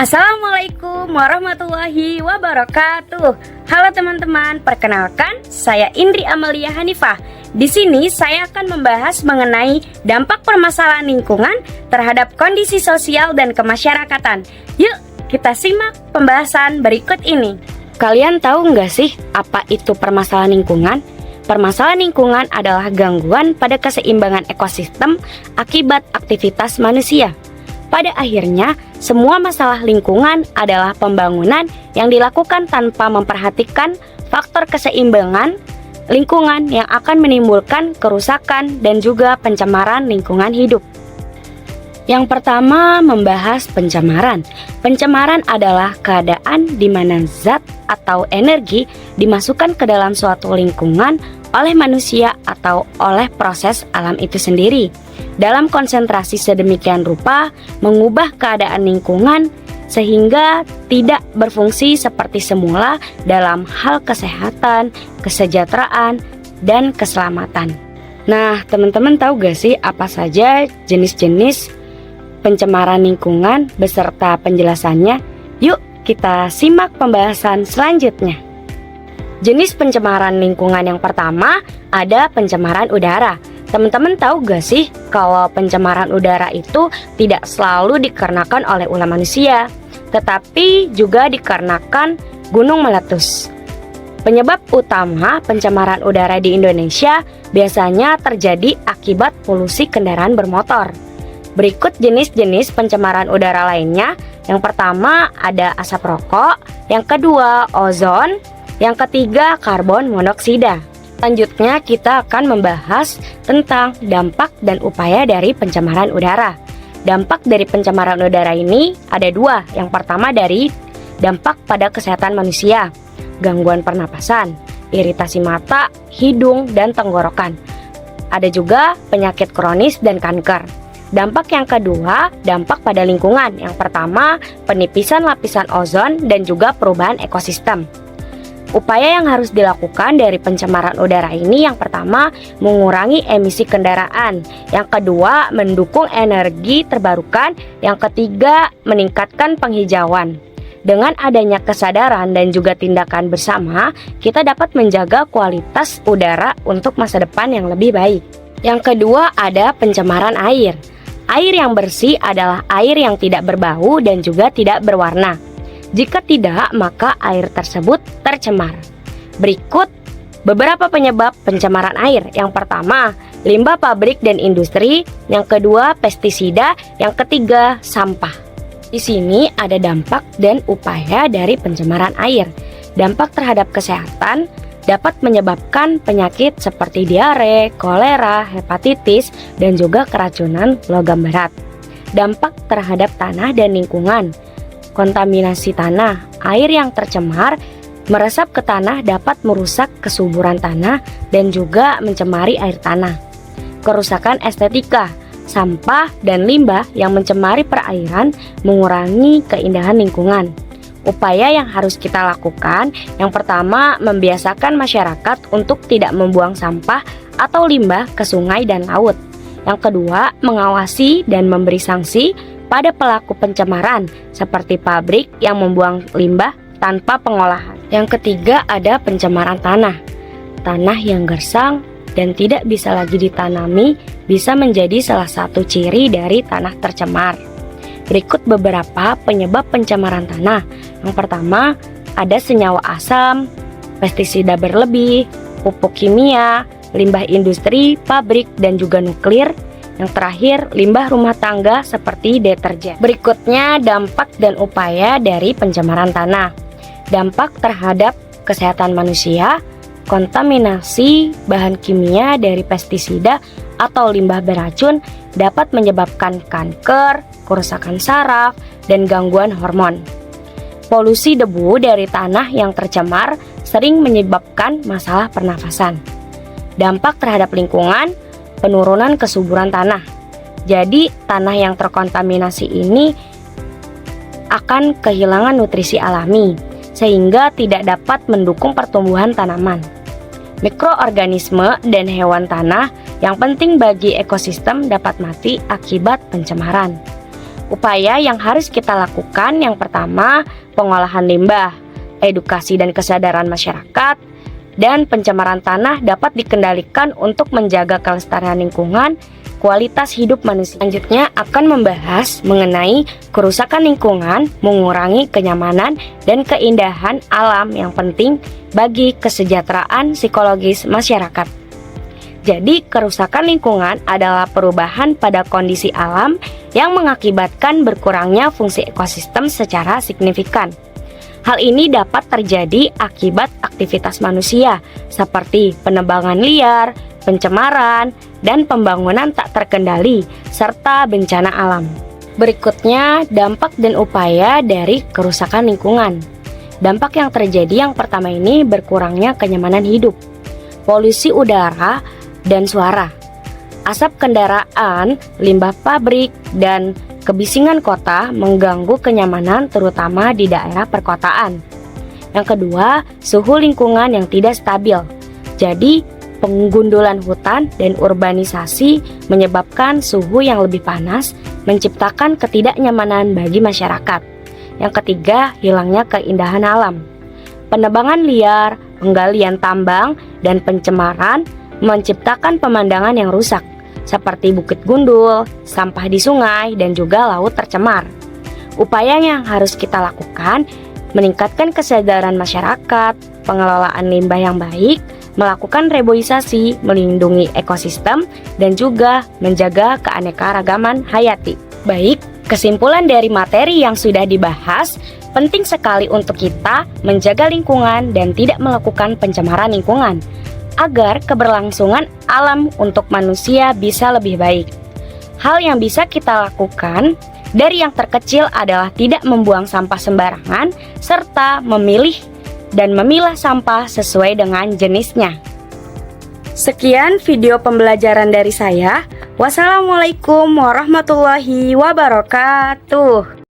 Assalamualaikum warahmatullahi wabarakatuh. Halo teman-teman, perkenalkan saya Indri Amelia Hanifah. Di sini saya akan membahas mengenai dampak permasalahan lingkungan terhadap kondisi sosial dan kemasyarakatan. Yuk, kita simak pembahasan berikut ini. Kalian tahu nggak sih apa itu permasalahan lingkungan? Permasalahan lingkungan adalah gangguan pada keseimbangan ekosistem akibat aktivitas manusia. Pada akhirnya, semua masalah lingkungan adalah pembangunan yang dilakukan tanpa memperhatikan faktor keseimbangan lingkungan yang akan menimbulkan kerusakan dan juga pencemaran lingkungan hidup. Yang pertama, membahas pencemaran. Pencemaran adalah keadaan di mana zat atau energi dimasukkan ke dalam suatu lingkungan oleh manusia atau oleh proses alam itu sendiri dalam konsentrasi sedemikian rupa mengubah keadaan lingkungan sehingga tidak berfungsi seperti semula dalam hal kesehatan, kesejahteraan, dan keselamatan. Nah, teman-teman tahu gak sih apa saja jenis-jenis pencemaran lingkungan beserta penjelasannya? Yuk kita simak pembahasan selanjutnya. Jenis pencemaran lingkungan yang pertama ada pencemaran udara. Teman-teman tahu gak sih kalau pencemaran udara itu tidak selalu dikarenakan oleh ulah manusia, tetapi juga dikarenakan gunung meletus. Penyebab utama pencemaran udara di Indonesia biasanya terjadi akibat polusi kendaraan bermotor. Berikut jenis-jenis pencemaran udara lainnya. Yang pertama ada asap rokok, yang kedua ozon, yang ketiga karbon monoksida. Selanjutnya kita akan membahas tentang dampak dan upaya dari pencemaran udara. Dampak dari pencemaran udara ini ada dua. Yang pertama dari dampak pada kesehatan manusia, gangguan pernapasan, iritasi mata, hidung, dan tenggorokan. Ada juga penyakit kronis dan kanker. Dampak yang kedua, dampak pada lingkungan. Yang pertama, penipisan lapisan ozon dan juga perubahan ekosistem. Upaya yang harus dilakukan dari pencemaran udara ini yang pertama, mengurangi emisi kendaraan. Yang kedua, mendukung energi terbarukan. Yang ketiga, meningkatkan penghijauan. Dengan adanya kesadaran dan juga tindakan bersama, kita dapat menjaga kualitas udara untuk masa depan yang lebih baik. Yang kedua, ada pencemaran air. Air yang bersih adalah air yang tidak berbau dan juga tidak berwarna. Jika tidak, maka air tersebut tercemar. Berikut beberapa penyebab pencemaran air. Yang pertama, limbah pabrik dan industri. Yang kedua, pestisida. Yang ketiga, sampah. Di sini ada dampak dan upaya dari pencemaran air. Dampak terhadap kesehatan dapat menyebabkan penyakit seperti diare, kolera, hepatitis, dan juga keracunan logam berat. Dampak terhadap tanah dan lingkungan. Kontaminasi tanah, air yang tercemar meresap ke tanah dapat merusak kesuburan tanah dan juga mencemari air tanah. Kerusakan estetika, sampah dan limbah yang mencemari perairan mengurangi keindahan lingkungan. Upaya yang harus kita lakukan, yang pertama membiasakan masyarakat untuk tidak membuang sampah atau limbah ke sungai dan laut. Yang kedua, mengawasi dan memberi sanksi pada pelaku pencemaran seperti pabrik yang membuang limbah tanpa pengolahan. Yang ketiga ada pencemaran tanah. Tanah yang gersang dan tidak bisa lagi ditanami bisa menjadi salah satu ciri dari tanah tercemar. Berikut beberapa penyebab pencemaran tanah. Yang pertama ada senyawa asam, pestisida berlebih, pupuk kimia, limbah industri, pabrik dan juga nuklir. Yang terakhir, limbah rumah tangga seperti deterjen. Berikutnya, dampak dan upaya dari pencemaran tanah. Dampak terhadap kesehatan manusia, kontaminasi bahan kimia dari pestisida atau limbah beracun dapat menyebabkan kanker, kerusakan saraf, dan gangguan hormon. Polusi debu dari tanah yang tercemar sering menyebabkan masalah pernafasan. Dampak terhadap lingkungan, penurunan kesuburan tanah. Jadi tanah yang terkontaminasi ini akan kehilangan nutrisi alami sehingga tidak dapat mendukung pertumbuhan tanaman. Mikroorganisme dan hewan tanah yang penting bagi ekosistem dapat mati akibat pencemaran. Upaya yang harus kita lakukan yang pertama, pengolahan limbah, edukasi dan kesadaran masyarakat, dan pencemaran tanah dapat dikendalikan untuk menjaga kelestarian lingkungan, kualitas hidup manusia. Selanjutnya akan membahas mengenai kerusakan lingkungan, mengurangi kenyamanan dan keindahan alam yang penting bagi kesejahteraan psikologis masyarakat. Jadi, kerusakan lingkungan adalah perubahan pada kondisi alam yang mengakibatkan berkurangnya fungsi ekosistem secara signifikan. Hal ini dapat terjadi akibat aktivitas manusia seperti penebangan liar, pencemaran, dan pembangunan tak terkendali, serta bencana alam. Berikutnya, dampak dan upaya dari kerusakan lingkungan. Dampak yang terjadi yang pertama ini berkurangnya kenyamanan hidup, polusi udara dan suara, asap kendaraan, limbah pabrik, dan kebisingan kota mengganggu kenyamanan terutama di daerah perkotaan. Yang kedua, suhu lingkungan yang tidak stabil. Jadi, penggundulan hutan dan urbanisasi menyebabkan suhu yang lebih panas, menciptakan ketidaknyamanan bagi masyarakat. Yang ketiga, hilangnya keindahan alam. Penebangan liar, penggalian tambang, dan pencemaran menciptakan pemandangan yang rusak, seperti bukit gundul, sampah di sungai, dan juga laut tercemar. Upaya yang harus kita lakukan, meningkatkan kesadaran masyarakat, pengelolaan limbah yang baik, melakukan reboisasi, melindungi ekosistem, dan juga menjaga keanekaragaman hayati. Baik, kesimpulan dari materi yang sudah dibahas, penting sekali untuk kita menjaga lingkungan dan tidak melakukan pencemaran lingkungan, agar keberlangsungan alam untuk manusia bisa lebih baik. Hal yang bisa kita lakukan dari yang terkecil adalah tidak membuang sampah sembarangan, serta memilih dan memilah sampah sesuai dengan jenisnya. Sekian video pembelajaran dari saya. Wassalamualaikum warahmatullahi wabarakatuh.